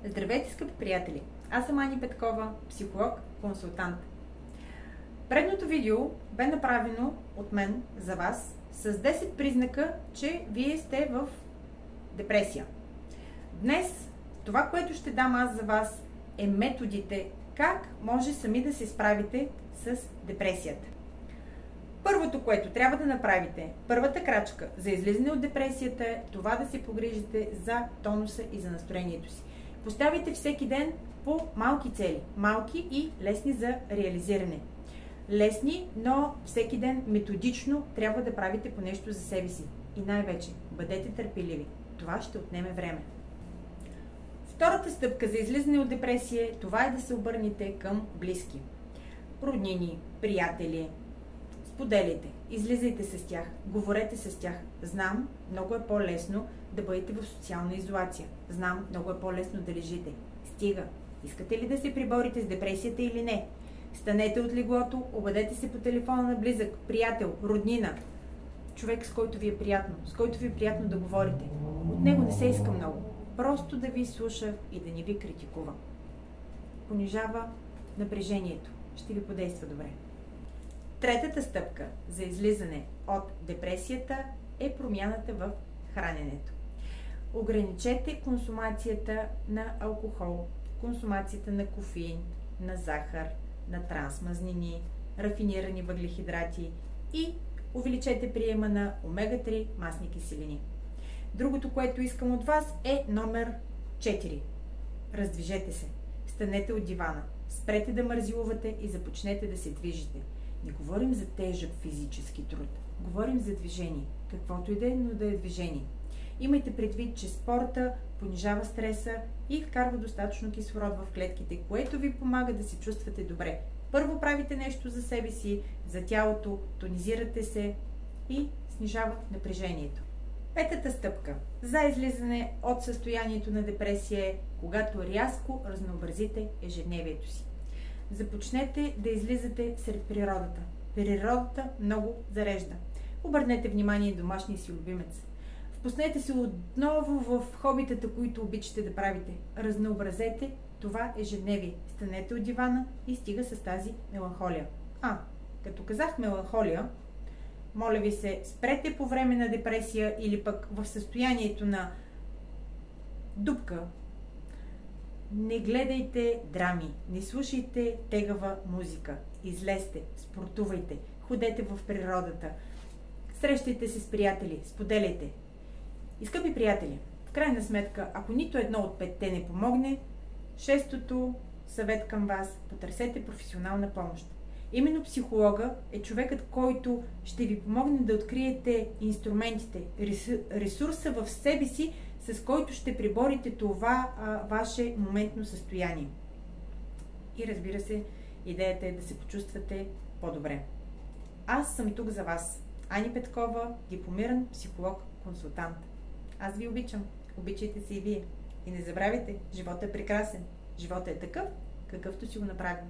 Здравейте, скъпи приятели! Аз съм Ани Петкова, психолог, консултант. Предното видео бе направено от мен за вас с 10 признака, че вие сте в депресия. Днес това, което ще дам аз за вас, е методите как може сами да се справите с депресията. Първото, което трябва да направите, първата крачка за излизане от депресията е това да се погрижите за тонуса и за настроението си. Поставяйте всеки ден по малки цели, малки и лесни за реализиране. Лесни, но всеки ден методично трябва да правите по нещо за себе си. И най-вече, бъдете търпеливи. Това ще отнеме време. Втората стъпка за излизане от депресия, това е да се обърнете към близки. Роднини, приятели. Споделяйте, излизайте с тях, говорете с тях. Знам, много е по-лесно да бъдете в социална изолация. Знам, много е по-лесно да лежите. Стига! Искате ли да се приборите с депресията или не? Станете от леглото, обадете се по телефона на близък, приятел, роднина. Човек, с който ви е приятно да говорите. От него не се иска много. Просто да ви слуша и да не ви критикува. Понижава напрежението. Ще ви подейства добре. Третата стъпка за излизане от депресията е промяната в храненето. Ограничете консумацията на алкохол, консумацията на кофеин, на захар, на трансмазнини, рафинирани въглехидрати и увеличете приема на омега-3 масни киселини. Другото, което искам от вас е номер 4. Раздвижете се. Станете от дивана. Спрете да мързилувате и започнете да се движите. Не говорим за тежък физически труд. Говорим за движение. Каквото и да е, но да е движение. Имайте предвид, че спорта понижава стреса и вкарва достатъчно кислород в клетките, което ви помага да се чувствате добре. Първо правите нещо за себе си, за тялото, тонизирате се и снижава напрежението. Петата стъпка за излизане от състоянието на депресия е, когато рязко разнообразите ежедневието си. Започнете да излизате сред природата. Природата много зарежда. Обърнете внимание домашния си любимец. Впуснете се отново в хобитата, които обичате да правите. Разнообразете това ежедневие. Станете от дивана и стига с тази меланхолия. Като казах меланхолия, моля ви се, спрете по време на депресия или пък в състоянието на дупка. Не гледайте драми, не слушайте тегава музика. Излезте, спортувайте, ходете в природата, срещайте се с приятели, споделяйте. И скъпи приятели, в крайна сметка, ако нито едно от петте не помогне, шестото съвет към вас, потърсете професионална помощ. Именно психолога е човекът, който ще ви помогне да откриете инструментите, ресурса в себе си, с който ще преборите това ваше моментно състояние. И разбира се, идеята е да се почувствате по-добре. Аз съм тук за вас. Ани Петкова, дипломиран психолог-консултант. Аз ви обичам. Обичайте се и вие. И не забравяйте, животът е прекрасен. Животът е такъв, какъвто си го направим.